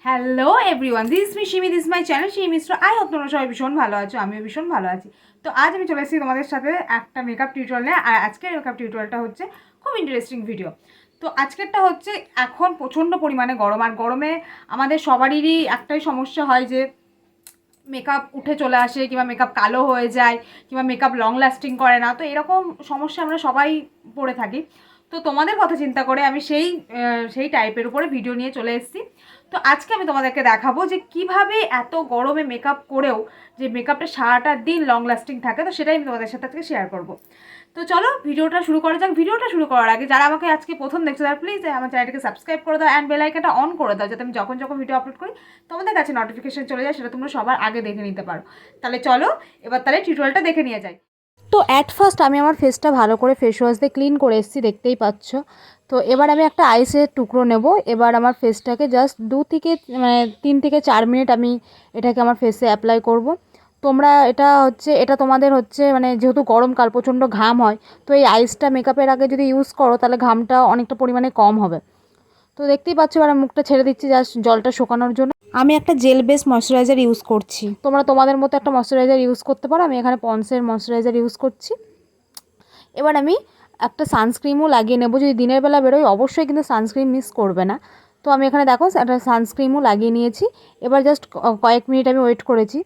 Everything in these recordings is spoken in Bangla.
Hello everyone, this me Simi, this my channel Simi Mishra. I hope তোমরা সবাই ভীষণ ভালো আছো, আমিও ভীষণ ভালো আছি। তো আজ আমি চলে এসেছি তোমাদের সাথে একটা মেকআপ টিউটোরিয়াল নিয়ে। আর আজকের মেকআপ টিউটোরিয়ালটা হচ্ছে খুব ইন্টারেস্টিং ভিডিও। তো আজকেরটা হচ্ছে এখন প্রচণ্ড পরিমাণে গরম, আর গরমে আমাদের সবারই একটাই সমস্যা হয় যে মেকআপ উঠে চলে আসে, কিংবা মেকআপ কালো হয়ে যায়, কিংবা মেকআপ লং লাস্টিং করে না। তো এরকম সমস্যা আমরা সবাই পড়ে থাকি। তো তোমাদের কথা চিন্তা করে আমি সেই টাইপের উপরে ভিডিও নিয়ে চলে এসেছি। তো আজকে আমি তোমাদেরকে দেখাবো যে কিভাবে এত গরমে মেকআপ করেও যে মেকআপটা সারাটা দিন লং লাস্টিং থাকে। তো সেটাই আমি তোমাদের সাথে আজকে শেয়ার করবো। তো চলো ভিডিওটা শুরু করা যাক। ভিডিওটা শুরু করার আগে যারা আমাকে আজকে প্রথম দেখছো তারা প্লিজ আমার চ্যানেলটাকে সাবস্ক্রাইব করে দাও অ্যান্ড বেল আইকনটা অন করে দাও, যাতে আমি যখন যখন ভিডিও আপলোড করি তোমাদের কাছে নোটিফিকেশন চলে যায়, সেটা তোমরা সবার আগে দেখে নিতে পারো। তাহলে চলো এবার তাহলে টিউটোরিয়ালটা দেখে নিয়ে যাই। তো অ্যাট ফার্স্ট আমি আমার ফেসটা ভালো করে ফেস ওয়াশ দিয়ে ক্লিন করে এসেছি, দেখতেই পাচ্ছ। তো এবার আমি একটা আইসের টুকরো নেব। এবার আমার ফেসটাকে জাস্ট 3 থেকে 4 মিনিট আমি এটাকে আমার ফেসে অ্যাপ্লাই করব। তোমরা এটা তোমাদের হচ্ছে মানে যেহেতু গরমকাল প্রচণ্ড ঘাম হয়, তো এই আইসটা মেকআপের আগে যদি ইউজ করো তাহলে ঘামটা অনেকটা পরিমাণে কম হবে। তো দেখতেই পাচ্ছ এবার আমি মুখটা ছেড়ে দিচ্ছি জাস্ট জলটা শুকানোর জন্য। আমি একটা জেল বেস ময়শ্চারাইজার ইউজ করছি, তোমরা তোমাদের মতো একটা ময়শ্চারাইজার ইউজ করতে পারো। আমি এখানে পন্সের ময়শ্চারাইজার ইউজ করছি। এবার আমি একটা সানস্ক্রিমও লাগিয়ে নেব। যদি দিনের বেলা বেরোই অবশ্যই কিন্তু সানস্ক্রিন মিস করবে না। তো আমি এখানে দেখো একটা সানস্ক্রিমও লাগিয়ে নিয়েছি। এবার জাস্ট কয়েক মিনিট আমি ওয়েট করেছি।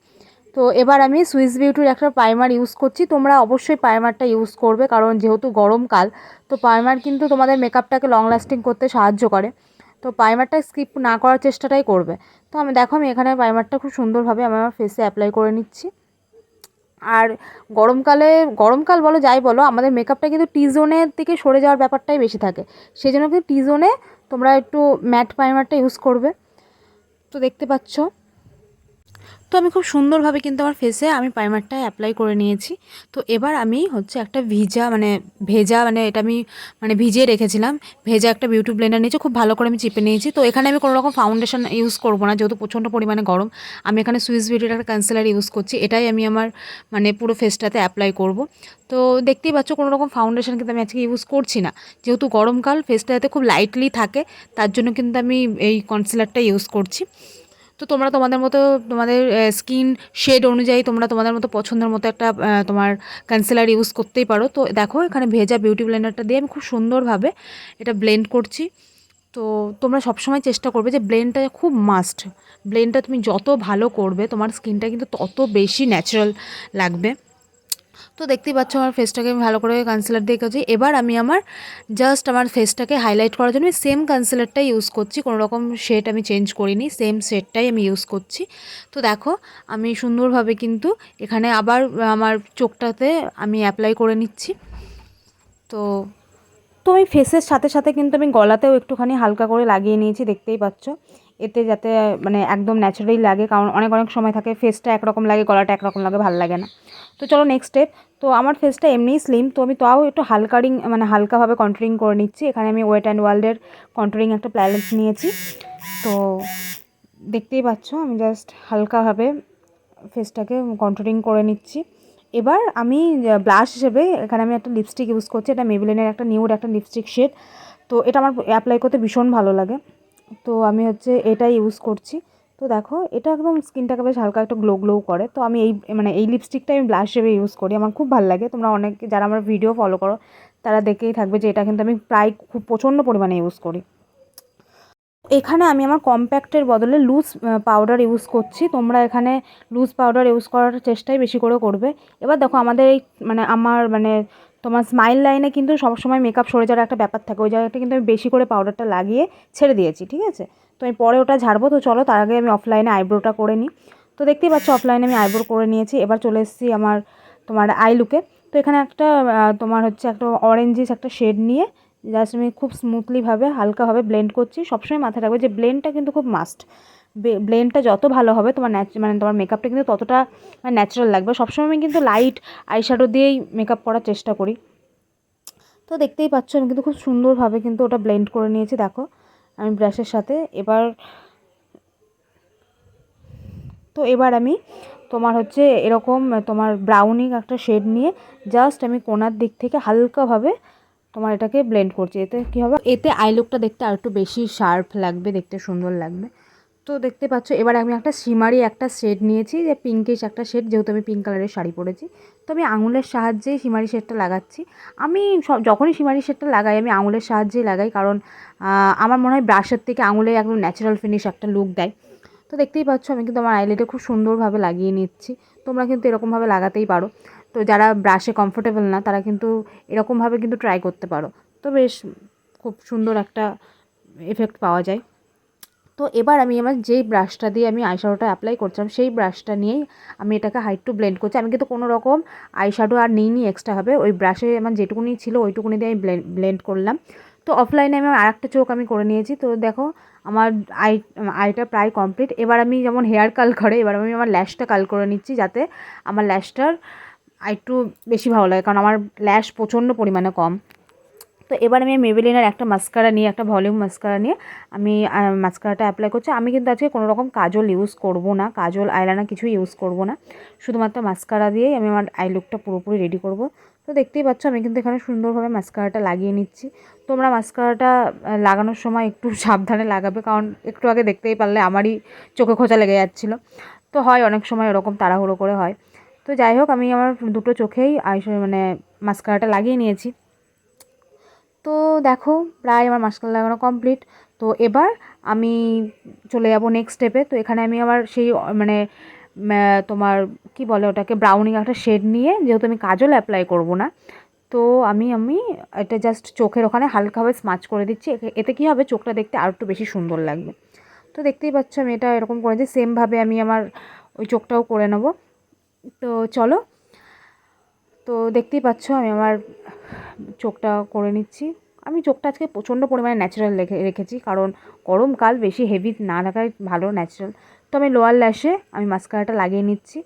তো এবার আমি সুইস বিউটির একটা প্রাইমার ইউজ করছি। তোমরা অবশ্যই প্রাইমারটা ইউজ করবে, কারণ যেহেতু গরমকাল তো প্রাইমার কিন্তু তোমাদের মেকআপটাকে লং লাস্টিং করতে সাহায্য করে। তো প্রাইমারটা স্কিপ না করার চেষ্টাটাই করবে। তো আমি এখানে প্রাইমারটা খুব সুন্দরভাবে আমি আমার ফেসে অ্যাপ্লাই করে নিচ্ছি। আর গরমকাল বলো যাই বলো, আমাদের মেকআপটা কিন্তু টি জোনের দিকে সরে যাওয়ার ব্যাপারটাই বেশি থাকে। সেই জন্য কিন্তু টি জোনে তোমরা একটু ম্যাট প্রাইমারটা ইউজ করবে। তো দেখতে পাচ্ছ, তো আমি খুব সুন্দরভাবে কিন্তু আমার ফেসে আমি প্রাইমারটা অ্যাপ্লাই করে নিয়েছি। তো এবার আমি হচ্ছে একটা ভেজা এটা আমি ভিজিয়ে রেখেছিলাম। ভেজা একটা বিউটি ব্লেন্ডার নিয়েছি, খুব ভালো করে আমি চিপে নিয়েছি। তো এখানে আমি কোনো রকম ফাউন্ডেশন ইউজ করবো না, যেহেতু প্রচণ্ড পরিমাণে গরম। আমি এখানে সুইস বিউটির একটা কনসিলার ইউজ করছি, এটাই আমি আমার পুরো ফেসটাতে অ্যাপ্লাই করব। তো দেখতেই পাচ্ছ কোনো রকম ফাউন্ডেশন কিন্তু আমি আজকে ইউজ করছি না, যেহেতু গরমকাল ফেসটা যাতে খুব লাইটলি থাকে তার জন্য কিন্তু আমি এই কনসিলারটা ইউজ করছি। তো তোমরা তোমাদের মতো তোমাদের স্কিন শেড অনুযায়ী তোমরা তোমাদের মতো পছন্দের মতো একটা তোমার কনসিলার ইউজ করতেই পারো। তো দেখো এখানে ভেজা বিউটি ব্লেন্ডারটা দিয়ে আমি খুব সুন্দরভাবে এটা ব্লেন্ড করছি। তো তোমরা সবসময় চেষ্টা করবে যে ব্লেন্ডটা খুব মাস্ট। ব্লেন্ডটা তুমি যত ভালো করবে তোমার স্কিনটা কিন্তু তত বেশি ন্যাচারাল লাগবে। তো দেখতেই পাচ্ছ আমার ফেসটাকে আমি ভালো করে কনসিলার দিয়ে করছি। এবার আমি আমার ফেসটাকে হাইলাইট করার জন্য সেম কনসিলারটাই ইউজ করছি, কোনো রকম শেড আমি চেঞ্জ করিনি, সেম শেডটাই আমি ইউজ করছি। তো দেখো আমি সুন্দরভাবে কিন্তু এখানে আবার আমার চোখটাতে আমি অ্যাপ্লাই করে নিচ্ছি। তো তো আমি ফেসের সাথে সাথে কিন্তু আমি গলাতেও একটুখানি হালকা করে লাগিয়ে নিয়েছি, দেখতেই পাচ্ছ, এতে যাতে একদম ন্যাচারালি লাগে। কারণ অনেক সময় থাকে ফেসটা একরকম লাগে, গলাটা একরকম লাগে, ভালো লাগে না। তো চলো নেক্সট স্টেপ। তো আমার ফেসটা এমনিই স্লিম, তো আমি তাও একটু হালকাভাবে কন্ট্যুরিং করে নিচ্ছি। এখানে আমি ওয়েট অ্যান্ড ওয়াইল্ডের কন্ট্যুরিং একটা প্যালেট নিয়েছি। তো দেখতেই পাচ্ছ আমি জাস্ট হালকাভাবে ফেসটাকে কন্ট্যুরিং করে নিচ্ছি। এবার আমি ব্লাশ হিসেবে এখানে আমি একটা লিপস্টিক ইউজ করছি, এটা মেবলিনের একটা নিউড একটা লিপস্টিক শেড। তো এটা আমার অ্যাপ্লাই করতে ভীষণ ভালো লাগে, তো আমি এটাই ইউজ করছি। তো দেখো এটা একদম স্কিনটাকে বেশ হালকা একটু গ্লো করে। তো আমি এই লিপস্টিকটা আমি ব্লাশ হিসেবে ইউজ করি, আমার খুব ভালো লাগে। তোমরা অনেকে যারা আমার ভিডিও ফলো করো তারা দেখেই থাকবে যে এটা কিন্তু আমি প্রায় খুব প্রচণ্ড পরিমাণে ইউজ করি। এখানে আমি আমার কম্প্যাক্টের বদলে লুজ পাউডার ইউজ করছি। তোমরা এখানে লুজ পাউডার ইউজ করার চেষ্টাই বেশি করে করবে। এবার দেখো আমাদের এই তোমার স্মাইল লাইনে কিন্তু সবসময় মেকআপ সরে যাওয়ার একটা ব্যাপার থাকে, ওই জায়গাটা কিন্তু আমি বেশি করে পাউডারটা লাগিয়ে ছেড়ে দিয়েছি, ঠিক আছে। তো আমি পরে ওটা ঝাড়বো। তো চলো তার আগে আমি অফলাইনে আইব্রোটা করে নিই। তো দেখতেই পাচ্ছ অফলাইনে আমি আইব্রো করে নিয়েছি। এবার চলে এসেছি তোমার আই লুকে। তো এখানে একটা অরেঞ্জিস একটা শেড নিয়ে জাস্ট আমি খুব স্মুথলিভাবে হালকাভাবে ব্লেন্ড করছি। সবসময় মাথায় রাখবে যে ব্লেন্ডটা কিন্তু খুব মাস্ট। ব্লেন্ডটা যত ভালো হবে তোমার তোমার মেকআপটা কিন্তু ততটা ন্যাচারাল লাগবে। সবসময় আমি কিন্তু লাইট আইশ্যাডো দিয়েই মেকআপ করার চেষ্টা করি। তো দেখতেই পাচ্ছ আমি কিন্তু খুব সুন্দরভাবে কিন্তু ওটা ব্লেন্ড করে নিয়েছি দেখো আমি ব্রাশের সাথে। এবার আমি এরকম তোমার ব্রাউনি একটা শেড নিয়ে জাস্ট আমি কোণার দিক থেকে হালকাভাবে এটাকে ব্লেন্ড করছি। এতে কী হবে, এতে আই লুকটা দেখতে আর একটু বেশি শার্প লাগবে, দেখতে সুন্দর লাগবে। তো দেখতে পাচ্ছ এবার আমি একটা শিমারি একটা শেড নিয়েছি, যে পিঙ্কিশ একটা শেড, যেহেতু আমি পিঙ্ক কালারের শাড়ি পরেছি। তো আমি আঙুলের সাহায্যেই শিমারি শেডটা লাগাচ্ছি। আমি যখনই শিমারি শেডটা লাগাই আমি আঙুলের সাহায্যেই লাগাই, কারণ আমার মনে হয় ব্রাশের থেকে আঙুলে একদম ন্যাচারাল ফিনিশ একটা লুক দেয়। তো দেখতেই পাচ্ছ আমি কিন্তু আমার আইলাইটে খুব সুন্দরভাবে লাগিয়ে নিচ্ছি। তোমরা কিন্তু এরকমভাবে লাগাতেই পারো। তো যারা ব্রাশে কমফোর্টেবল না তারা কিন্তু এরকমভাবে কিন্তু ট্রাই করতে পারো। তো বেশ খুব সুন্দর একটা এফেক্ট পাওয়া যায়। তো এবার আমি আমার যেই ব্রাশটা দিয়ে আমি আইশ্যাডোটা অ্যাপ্লাই করছিলাম সেই ব্রাশটা নিয়েই আমি এটাকে হাইট টু ব্লেন্ড করছি। আমি কিন্তু কোনো রকম আইশ্যাডো আর নিইনি এক্সট্রাভাবে, ওই ব্রাশে আমার যেটুকুনি ছিল ওইটুকুনি দিয়ে আমি ব্লেন্ড করলাম। তো অফলাইনে আমি আরেকটা চোখ আমি করে নিয়েছি। তো দেখো আমার আইটা প্রায় কমপ্লিট। এবার আমি যেমন হেয়ার কাল করে, এবার আমি আমার ল্যাশটা কাল করে নিচ্ছি, যাতে আমার ল্যাশটার আরেকটু বেশি ভালো লাগে, কারণ আমার ল্যাশ প্রচণ্ড পরিমাণে কম। তো এবার আমি মেবেলিনের একটা মাস্কারা নিয়ে, একটা ভলিউম মাস্কারা নিয়ে আমি মাস্কারাটা অ্যাপ্লাই করছি। আমি কিন্তু আজকে কোনো রকম কাজল ইউজ করব না, কাজল আইলাইনার কিছুই ইউজ করব না, শুধুমাত্র মাস্কারা দিয়েই আমি আমার আই লুকটা পুরোপুরি রেডি করব। তো দেখতেই পাচ্ছ আমি কিন্তু এখানে সুন্দরভাবে মাস্কারাটা লাগিয়ে নিচ্ছি। তোমরা মাস্কারাটা লাগানোর সময় একটু সাবধানে লাগাবে, কারণ একটু আগে দেখতেই পারলে আমারই চোখে খোঁচা লেগে যাচ্ছিলো। তো হয় অনেক সময় এরকম তাড়াহুড়ো করে হয়। তো যাই হোক আমি আমার দুটো চোখেই মানে মাস্কারাটা লাগিয়ে নিয়েছি। তো দেখো প্রায় আমার মাস্কারা লাগানো কমপ্লিট। তো এবার আমি চলে যাব নেক্সট স্টেপে। তো এখানে আমি আমার সেই মানে তোমার কি বলে ওটাকে, ব্রাউনিং একটা শেড নিয়ে, যেহেতু আমি কাজল অ্যাপ্লাই করব না, তো আমি এটা জাস্ট চোখের ওখানে হালকাভাবে স্মাচ করে দিচ্ছি। এতে কী হবে, চোখটা দেখতে আর একটু বেশি সুন্দর লাগবে। তো দেখতেই পাচ্ছ আমি এটা এরকম করেছি, সেমভাবে আমি আমার ওই চোখটাও করে নেব। তো চলো, তো দেখতেই পাচ্ছ আমি আমার চোখটা করে নিচ্ছি। আমি চোখটা আজকে প্রচণ্ড পরিমাণে ন্যাচারাল রেখেছি, কারণ গরমকাল, বেশি হেভি না রাখাই ভালো, ন্যাচারাল। তো আমি লোয়ার ল্যাশে আমি মাস্কারাটা লাগিয়ে নিচ্ছি।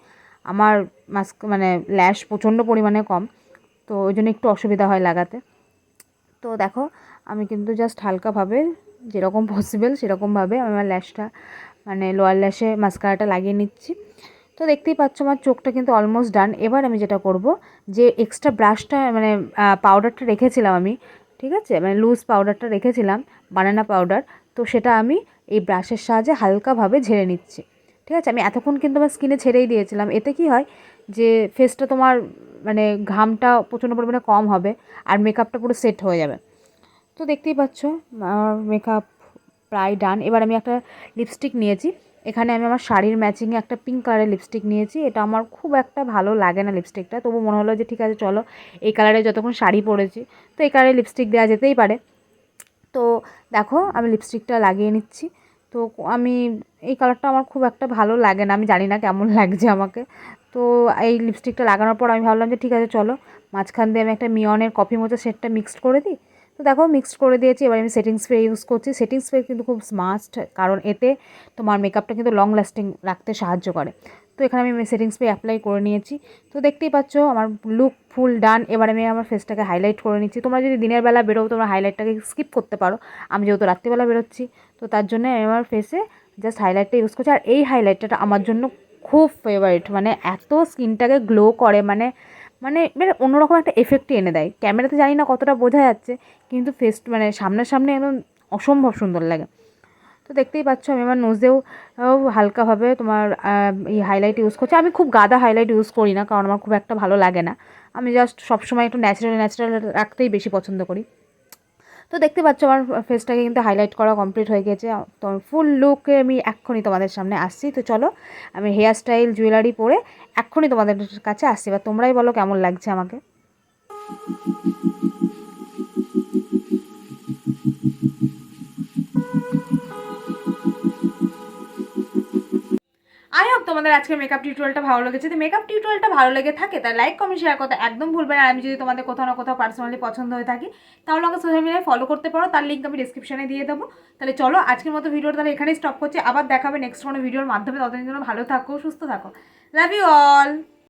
আমার মানে ল্যাশ প্রচণ্ড পরিমাণে কম, তো ওই জন্য একটু অসুবিধা হয় লাগাতে। তো দেখো আমি কিন্তু জাস্ট হালকাভাবে যেরকম পসিবল সেরকমভাবে আমি আমার ল্যাশটা মানে লোয়ার ল্যাশে মাস্কারাটা লাগিয়ে নিচ্ছি। তো দেখতেই পাচ্ছ আমার চোখটা কিন্তু অলমোস্ট ডান। এবার আমি যেটা করব, যে এক্সট্রা ব্রাশটা মানে পাউডারটা রেখেছিলাম আমি, ঠিক আছে, মানে লুজ পাউডারটা রেখেছিলাম, বানানা পাউডার, তো সেটা আমি এই ব্রাশের সাহায্যে হালকাভাবে ঝেড়ে নিচ্ছি। ঠিক আছে, আমি এতক্ষণ কিন্তু আমার স্কিনে ছেড়েই দিয়েছিলাম। এতে কি হয় যে ফেসটা তোমার মানে ঘামটা প্রচণ্ড পরিমাণে কম হবে আর মেকআপটা পুরো সেট হয়ে যাবে। তো দেখতেই পাচ্ছ আমার মেকআপ প্রায় ডান। এবার আমি একটা লিপস্টিক নিয়েছি। এখানে আমি আমার শাড়ির ম্যাচিংয়ে একটা পিঙ্ক কালারের লিপস্টিক নিয়েছি। এটা আমার খুব একটা ভালো লাগে না লিপস্টিকটা, তবু মনে হলো যে ঠিক আছে চলো, এই কালারে যতক্ষণ শাড়ি পরেছি তো এই কালারের লিপস্টিক দেওয়া যেতেই পারে। তো দেখো আমি লিপস্টিকটা লাগিয়ে নিচ্ছি। তো আমি এই কালারটা আমার খুব একটা ভালো লাগে না, আমি জানি না কেমন লাগছে আমাকে। তো এই লিপস্টিকটা লাগানোর পর আমি ভাবলাম যে ঠিক আছে চলো, মাঝখান দিয়ে আমি একটা মিয়নের কফি মোচা শেডটা মিক্সড করে দিই। তো দেখো মিক্সড করে দিয়েছি। এবার আমি সেটিং স্প্রে ইউজ করছি। সেটিং স্প্রে কিন্তু খুব মাস্ট, কারণ এতে তোমার মেকআপটা কিন্তু লং লাস্টিং রাখতে সাহায্য করে। তো এখানে আমি সেটিং স্প্রে অ্যাপ্লাই করে নিয়েছি। তো দেখতেই পাচ্ছ আমার লুক ফুল ডান। এবার আমি আমার ফেসটাকে হাইলাইট করে নিচ্ছি। তোমরা যদি দিনের বেলা বেরো তোমরা হাইলাইটটাকে স্কিপ করতে পারো, আমি যেহেতু রাত্রিবেলা বেরোচ্ছি তো তার জন্য আমি আমার ফেসে জাস্ট হাইলাইটটা ইউজ করছি। আর এই হাইলাইটটা আমার জন্য খুব ফেভারিট, মানে এত স্কিনটাকে গ্লো করে, মানে মানে মানে অন্যরকম একটা এফেক্টই এনে দেয়। ক্যামেরাতে জানি না কতটা বোঝা যাচ্ছে, কিন্তু ফেস মানে সামনাসামনি একদম অসম্ভব সুন্দর লাগে। তো দেখতেই পাচ্ছ আমি আমার নোজেও হালকাভাবে তোমার এই হাইলাইট ইউজ করছি। আমি খুব গাদা হাইলাইট ইউজ করি না, কারণ আমার খুব একটা ভালো লাগে না। আমি জাস্ট সবসময় একটু ন্যাচারাল ন্যাচারাল রাখতেই বেশি পছন্দ করি। তো দেখতে পাচ্ছ আমার ফেসটাকে কিন্তু হাইলাইট করা কমপ্লিট হয়ে গেছে। তো ফুল লুকে আমি এক্ষুনি তোমাদের সামনে আসছি। তো চলো আমি হেয়ার স্টাইল জুয়েলারি পরে এক্ষুনি তোমাদের কাছে আসছি। এবার তোমরাই বলো কেমন লাগছে আমাকে। আই হোপ তোমাদের আজকে মেকআপ টিউটোরিয়ালটা ভালো লেগেছে। যদি মেকআপ টিউটোরিয়ালটা ভালো লেগে থাকে তাহলে লাইক কমেন্ট শেয়ার করতে একদম ভুলবে না। আর আমি যদি তোমাদের কোথাও না কোথাও পার্সোনালি পছন্দ হয়ে থাকি তাহলে আমাকে সোশ্যাল মিডিয়ায় ফলো করতে পারো, তার লিঙ্ক আমি ডিসক্রিপশনে দিয়ে দেবো। তাহলে চলো আজকের মতো ভিডিওটা তাহলে এখানেই স্টপ করছি। আবার দেখাবে নেক্সট কোনো ভিডিওর মাধ্যমে। ততদিন জন্য ভালো থাকো, সুস্থ থাকো। Love you all.